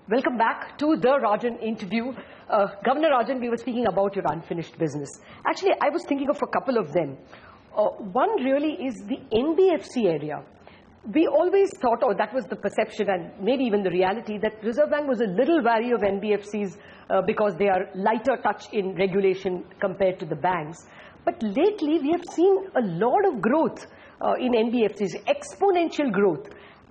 Welcome back to the Rajan interview. Governor Rajan, we were speaking about your unfinished business. Actually, I was thinking of a couple of them. One really is the NBFC area. We always thought, or that was the perception and maybe even the reality, that Reserve Bank was a little wary of NBFCs because they are lighter touch in regulation compared to the banks. But lately, we have seen a lot of growth in NBFCs, exponential growth.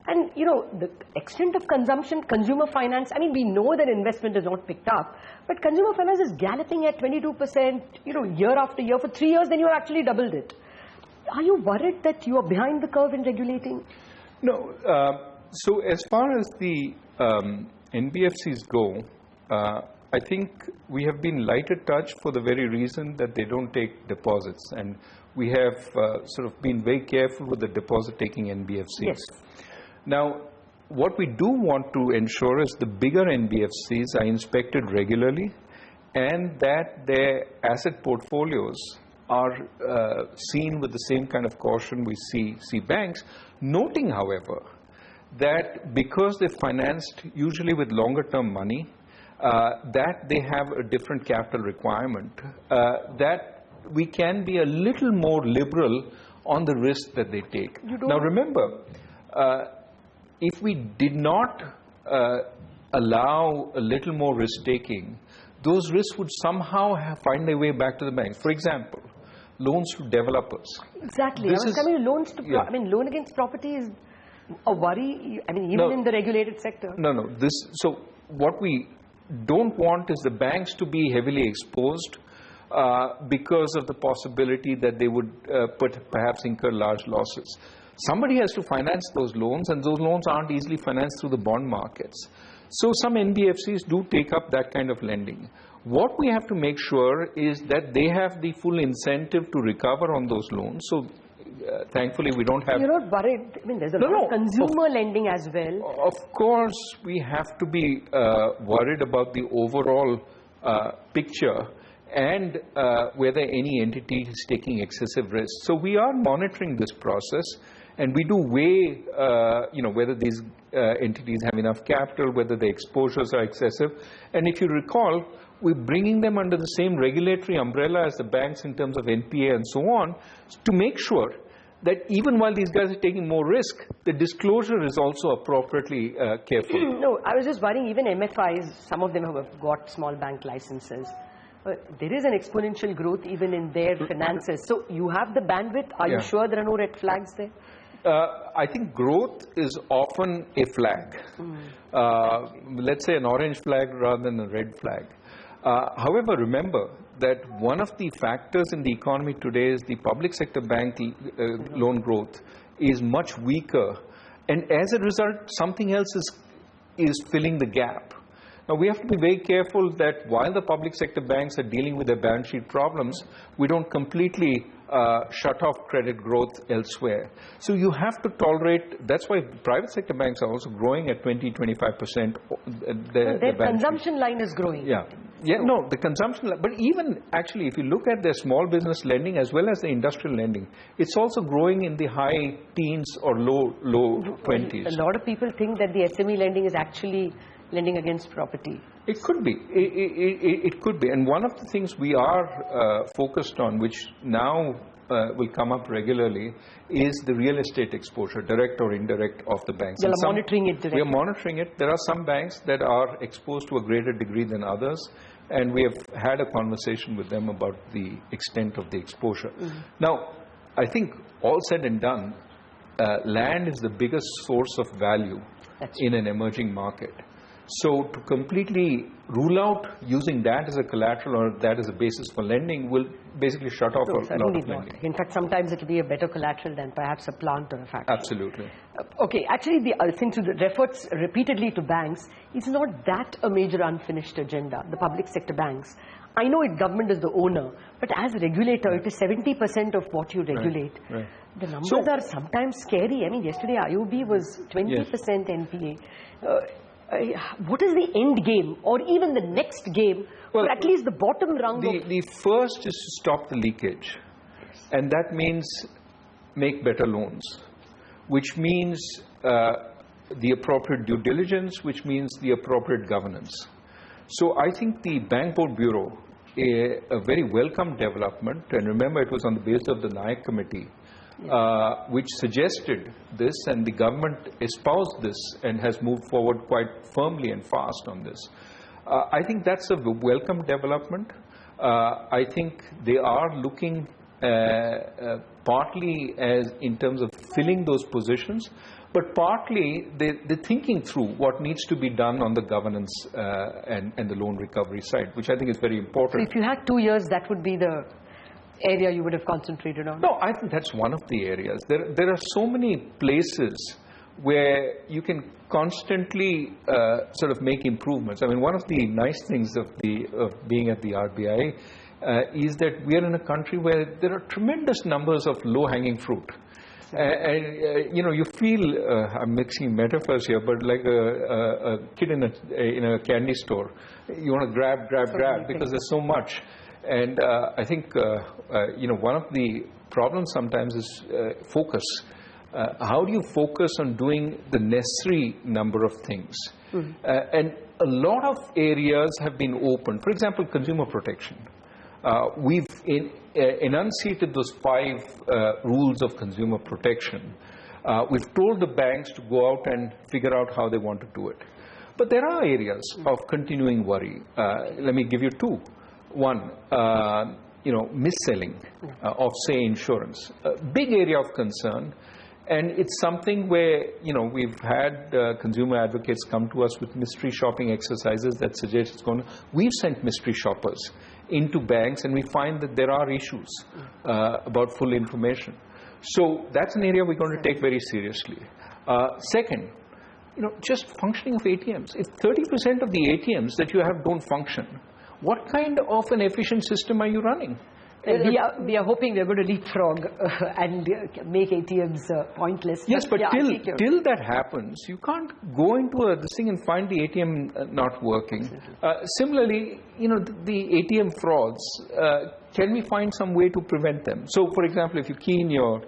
And, you know, the extent of consumption, consumer finance, I mean, we know that investment has not picked up, but consumer finance is galloping at 22%, you know, year after year. For 3 years, then you actually doubled it. Are you worried that you are behind the curve in regulating? No. So as far as the NBFCs go, I think we have been lighter touch for the very reason that they don't take deposits. And we have sort of been very careful with the deposit-taking NBFCs. Yes. Now, what we do want to ensure is the bigger NBFCs are inspected regularly and that their asset portfolios are seen with the same kind of caution we see banks, noting, however, that because they're financed usually with longer-term money, that they have a different capital requirement, that we can be a little more liberal on the risk that they take. Now, remember, if we did not allow a little more risk-taking, those risks would somehow find their way back to the banks. For example, loans to developers. Exactly. I was coming to loans to, I mean, loan against property is a worry, I mean, even in the regulated sector. No. So what we don't want is the banks to be heavily exposed because of the possibility that they would perhaps incur large losses. Somebody has to finance those loans, and those loans aren't easily financed through the bond markets. So some NBFCs do take up that kind of lending. What we have to make sure is that they have the full incentive to recover on those loans. So thankfully, we don't have... You're not worried? I mean, there's a lot of consumer lending as well. Of course, we have to be worried about the overall picture and whether any entity is taking excessive risk. So we are monitoring this process. And we do weigh, whether these entities have enough capital, whether the exposures are excessive. And if you recall, we're bringing them under the same regulatory umbrella as the banks in terms of NPA and so on, to make sure that even while these guys are taking more risk, the disclosure is also appropriately careful. No, I was just worrying, even MFIs, some of them have got small bank licenses. There is an exponential growth even in their finances. So you have the bandwidth. Are you sure there are no red flags there? I think growth is often a flag. Let's say an orange flag rather than a red flag. However, remember that one of the factors in the economy today is the public sector bank loan growth is much weaker. And as a result, something else is filling the gap. Now, we have to be very careful that while the public sector banks are dealing with their balance sheet problems, we don't completely shut off credit growth elsewhere. So you have to tolerate, that's why private sector banks are also growing at 20-25%. Their consumption line is growing. The consumption line, but even actually if you look at their small business lending as well as the industrial lending, it's also growing in the high teens or low 20s. A lot of people think that the SME lending is actually lending against property. It could be. It could be. And one of the things we are focused on, which now will come up regularly, is the real estate exposure, direct or indirect, of the banks. You are monitoring it directly. We are monitoring it. There are some banks that are exposed to a greater degree than others, and we have had a conversation with them about the extent of the exposure. Now, I think all said and done, land is the biggest source of value in an emerging market. So to completely rule out using that as a collateral or that as a basis for lending will basically shut off a lot of lending. In fact, sometimes it will be a better collateral than perhaps a plant or a factory. Absolutely. Okay, actually, since you referred repeatedly to banks, it's not that a major unfinished agenda, the public sector banks. I know government is the owner, but as a regulator, it is 70% of what you regulate. Right. The numbers are sometimes scary. I mean, yesterday IOB was 20% NPA. What is the end game or even the next game, or at least the bottom rung? The first is to stop the leakage. And that means make better loans, which means the appropriate due diligence, which means the appropriate governance. So I think the Bank Board Bureau, a very welcome development, and remember it was on the basis of the Nayak Committee, which suggested this, and the government espoused this and has moved forward quite firmly and fast on this. I think that's a welcome development. I think they are looking partly as in terms of filling those positions, but partly they're thinking through what needs to be done on the governance and the loan recovery side, which I think is very important. So if you had 2 years, that would be the area you would have concentrated on? No, I think that's one of the areas. There are so many places where you can constantly sort of make improvements. I mean, one of the nice things of being at the RBI is that we are in a country where there are tremendous numbers of low-hanging fruit. And you know, you feel, I'm mixing metaphors here, but like a kid in a candy store. You want to grab because there's so much. And I think, you know, one of the problems sometimes is focus. How do you focus on doing the necessary number of things? And a lot of areas have been opened. For example, consumer protection. We've enunciated those 5 rules of consumer protection. We've told the banks to go out and figure out how they want to do it. But there are areas of continuing worry. Let me give you 2. One, you know, mis-selling of, say, insurance. A big area of concern. And it's something where, you know, we've had consumer advocates come to us with mystery shopping exercises that suggest it's going to... We've sent mystery shoppers into banks, and we find that there are issues about full information. So that's an area we're going to take very seriously. Second, you know, just functioning of ATMs. If 30% of the ATMs that you have don't function, what kind of an efficient system are you running? We are hoping we are going to leapfrog and make ATMs pointless. Yes, but till that happens, you can't go into this thing and find the ATM not working. Similarly, you know, the ATM frauds, can we find some way to prevent them? So, for example, if you key in your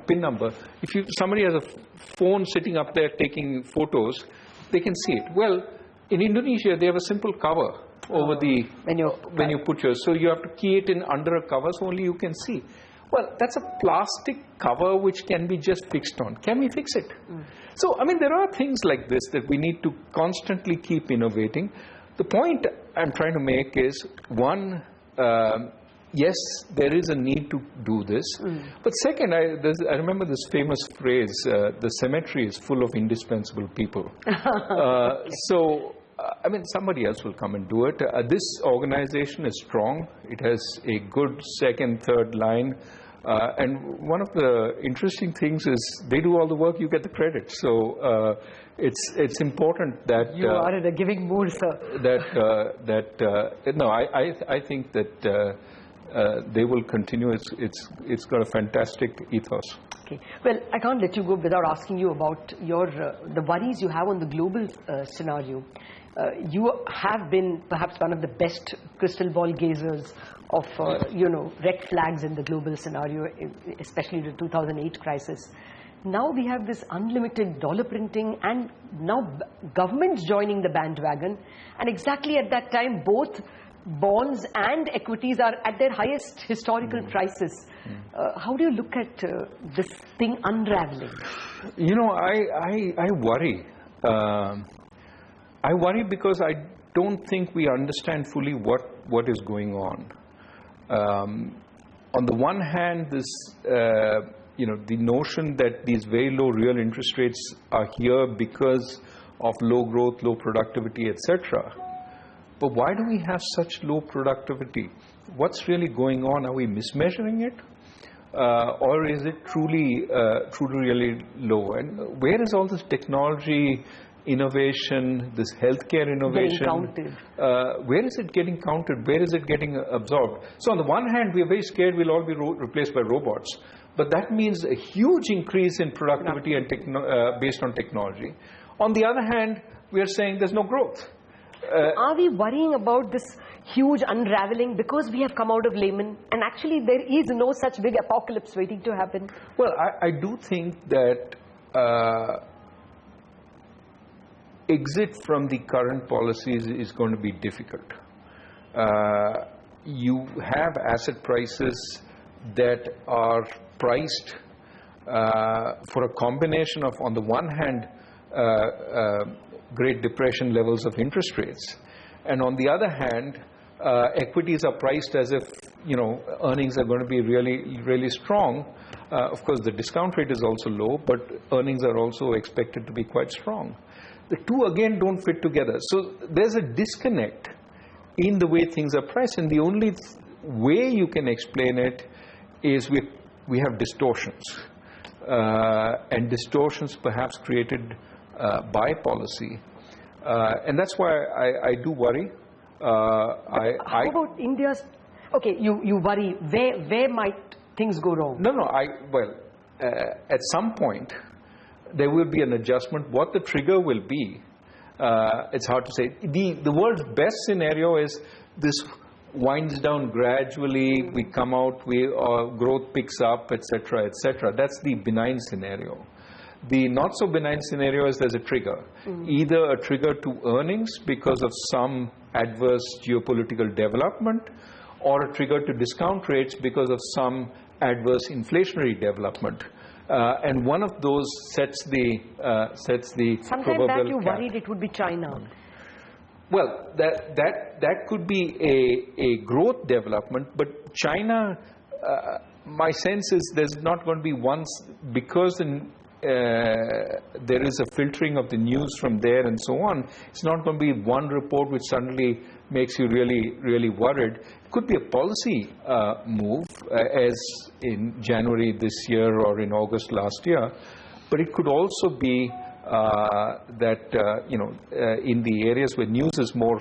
PIN number, if somebody has a phone sitting up there taking photos, they can see it. Well, in Indonesia, they have a simple cover over the when you put yours, so you have to key it in under a cover so only you can see. Well, that's a plastic cover which can be just fixed on. Can we fix it? So I mean, there are things like this that we need to constantly keep innovating. The point I'm trying to make is, one, yes, there is a need to do this, but second, I remember this famous phrase, the cemetery is full of indispensable people. So I mean, somebody else will come and do it. This organization is strong. It has a good second, third line. And one of the interesting things is they do all the work, you get the credit. So it's important that... You are in a giving mood, sir. No, I think that they will continue. It's got a fantastic ethos. Okay. Well, I can't let you go without asking you about the worries you have on the global scenario. You have been perhaps one of the best crystal ball gazers of, you know, red flags in the global scenario, especially the 2008 crisis. Now we have this unlimited dollar printing, and now governments joining the bandwagon. And exactly at that time, both bonds and equities are at their highest historical prices. How do you look at this thing unraveling? You know, I worry. I worry because I don't think we understand fully what is going on. On the one hand, this, you know, the notion that these very low real interest rates are here because of low growth, low productivity, etc. But why do we have such low productivity? What's really going on? Are we mismeasuring it? Or is it truly really low? And where is all this technology innovation, this healthcare innovation? Where is it getting counted? Where is it getting absorbed? So on the one hand, we are very scared we'll all be replaced by robots. But that means a huge increase in productivity and based on technology. On the other hand, we are saying there's no growth. Are we worrying about this huge unraveling because we have come out of Lehman and actually there is no such big apocalypse waiting to happen? Well, I do think that exit from the current policies is going to be difficult. You have asset prices that are priced for a combination of, on the one hand, Great Depression levels of interest rates, and on the other hand, equities are priced as if, earnings are going to be really, really strong. Of course, the discount rate is also low, but earnings are also expected to be quite strong. The two, again, don't fit together. So there's a disconnect in the way things are priced, and the only way you can explain it is we have distortions. And distortions perhaps created by policy. And that's why I do worry. How about India's... Okay, you worry. Where might things go wrong? No, at some point, there will be an adjustment. What the trigger will be, it's hard to say. The world's best scenario is this winds down gradually, we come out, growth picks up, etc., etc. That's the benign scenario. The not so benign scenario is there's a trigger, either a trigger to earnings because of some adverse geopolitical development, or a trigger to discount rates because of some adverse inflationary development. And one of those sets the Sometime back you worried it would be China. Well, that could be a growth development, but China, my sense is there's not going to be because there is a filtering of the news from there and so on. It's not going to be one report which suddenly makes you really, really worried. It could be a policy move, as in January this year or in August last year, but it could also be that in the areas where news is more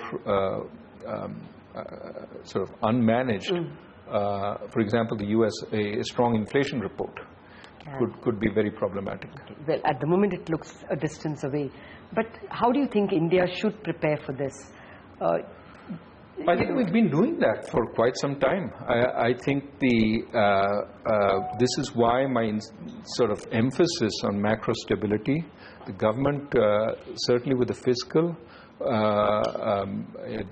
sort of unmanaged, for example, the US, a strong inflation report could be very problematic. Okay. Well, at the moment it looks a distance away. But how do you think India should prepare for this? I think we've been doing that for quite some time. I think this is why my sort of emphasis on macro stability. The government, certainly with the fiscal,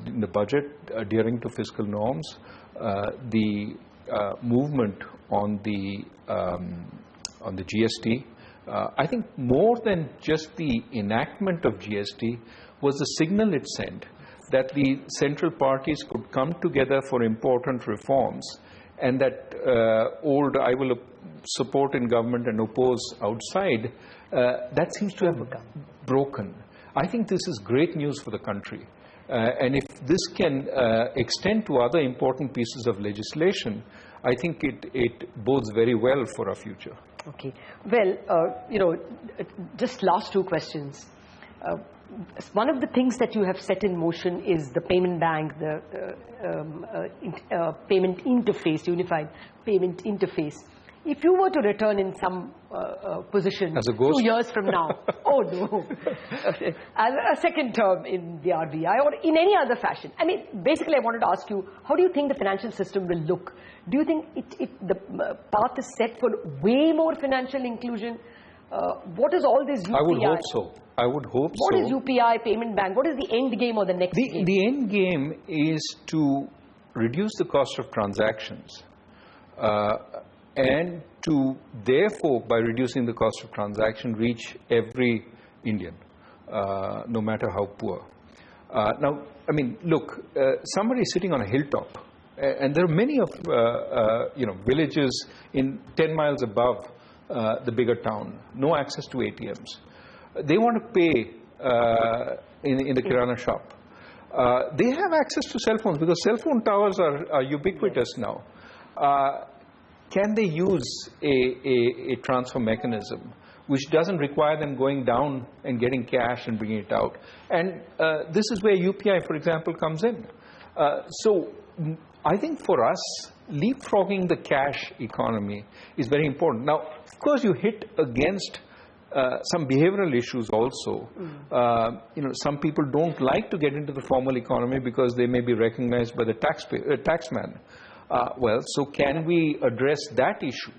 in the budget, adhering to fiscal norms, the movement on the GST, I think more than just the enactment of GST was the signal it sent that the central parties could come together for important reforms, and that old I will support in government and oppose outside, that seems to have broken. I think this is great news for the country. And if this can extend to other important pieces of legislation, I think it bodes very well for our future. Okay. Well, just last two questions. One of the things that you have set in motion is the payment bank, the payment interface, unified payment interface. If you were to return in some position as a ghost? 2 years from now, oh no, as a second term in the RBI or in any other fashion. I mean, basically I wanted to ask you, how do you think the financial system will look? Do you think the path is set for way more financial inclusion? What is all this UPI? I would hope so. What is UPI, payment bank? What is the end game or the next game? The end game is to reduce the cost of transactions and to, therefore, by reducing the cost of transaction, reach every Indian, no matter how poor. Now, I mean, look, somebody sitting on a hilltop, and there are many of villages in 10 miles above the bigger town, no access to ATMs. They want to pay in the Kirana shop. They have access to cell phones because cell phone towers are ubiquitous now. Can they use a transfer mechanism which doesn't require them going down and getting cash and bringing it out? And this is where UPI, for example, comes in. So I think for us, leapfrogging the cash economy is very important. Now, of course, you hit against some behavioral issues also. Some people don't like to get into the formal economy because they may be recognized by the taxman. Well, so can we address that issue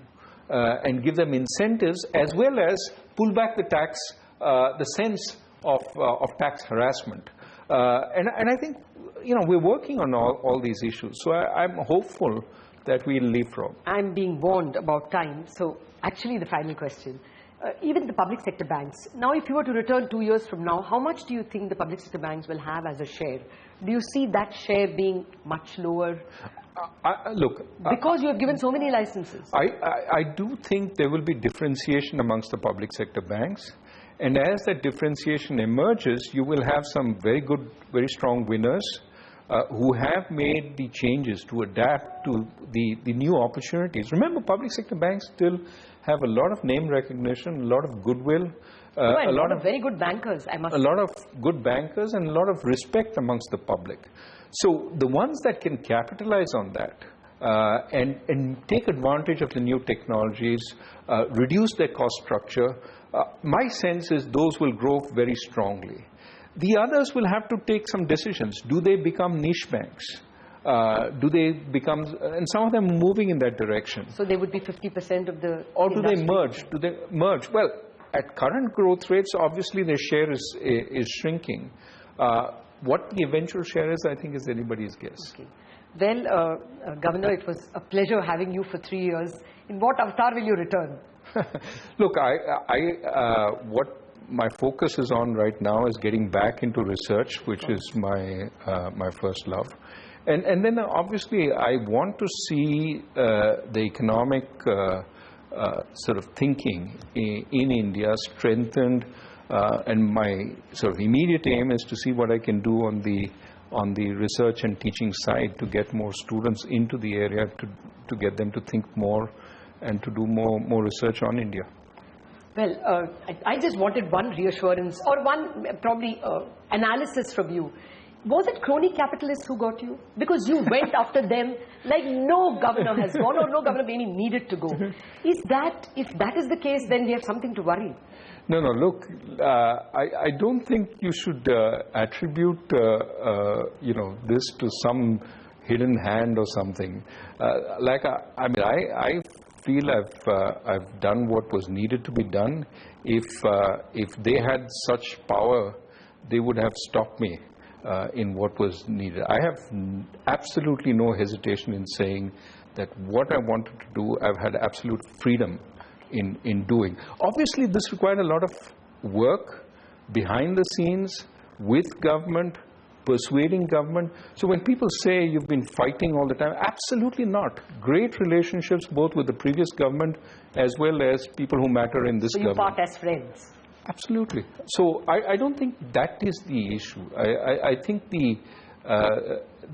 and give them incentives as well as pull back the tax, the sense of tax harassment. And I think, we're working on all these issues. So I'm hopeful that we'll leapfrog. I'm being warned about time. So actually the final question. Even the public sector banks. Now, if you were to return 2 years from now, how much do you think the public sector banks will have as a share? Do you see that share being much lower? Look, because you have given so many licenses. I do think there will be differentiation amongst the public sector banks. And as that differentiation emerges, you will have some very good, very strong winners who have made the changes to adapt to the new opportunities. Remember, public sector banks still have a lot of name recognition, a lot of goodwill. A lot of very good bankers, I must say. A lot of good bankers and a lot of respect amongst the public. So the ones that can capitalize on that and take advantage of the new technologies, reduce their cost structure, my sense is those will grow very strongly. The others will have to take some decisions. Do they become niche banks? Do they become, and some of them moving in that direction. So they would be 50% of the Or do they merge? Do they merge? Well, at current growth rates, obviously their share is shrinking. What the eventual share is, I think, is anybody's guess. Okay. Well, Governor, it was a pleasure having you for 3 years. In what avatar will you return? Look, what my focus is on right now is getting back into research, which is my first love. And then obviously I want to see the economic sort of thinking in India strengthened, and my sort of immediate aim is to see what I can do on the research and teaching side to get more students into the area, to get them to think more and to do more research on India. Well, I just wanted one reassurance or one probably analysis from you. Was it crony capitalists who got you? Because you went after them like no governor has gone, or no governor maybe needed to go. If that is the case, then we have something to worry. No, look, I don't think you should attribute this to some hidden hand or something. I feel I've done what was needed to be done. If they had such power, they would have stopped me in what was needed. I have absolutely no hesitation in saying that what I wanted to do, I've had absolute freedom in doing. Obviously, this required a lot of work behind the scenes with government, persuading government. So when people say you've been fighting all the time, absolutely not. Great relationships both with the previous government as well as people who matter in this government. So you part as friends? Absolutely. So I don't think that is the issue. I think the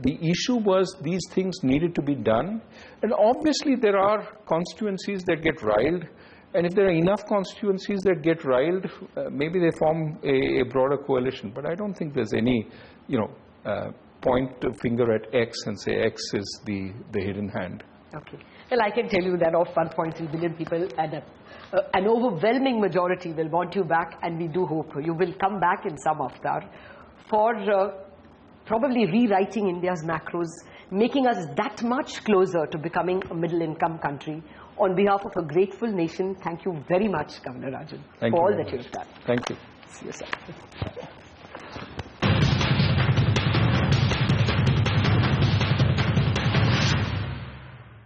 issue was these things needed to be done. And obviously there are constituencies that get riled. And if there are enough constituencies that get riled, maybe they form a broader coalition. But I don't think there's any, point a finger at X and say X is the hidden hand. Okay. Well, I can tell you that of 1.3 billion people, and an overwhelming majority will want you back, and we do hope you will come back in some avatar for probably rewriting India's macros, making us that much closer to becoming a middle-income country. On behalf of a grateful nation, thank you very much, Governor Rajan, for all that you have done. Thank you. See you, sir.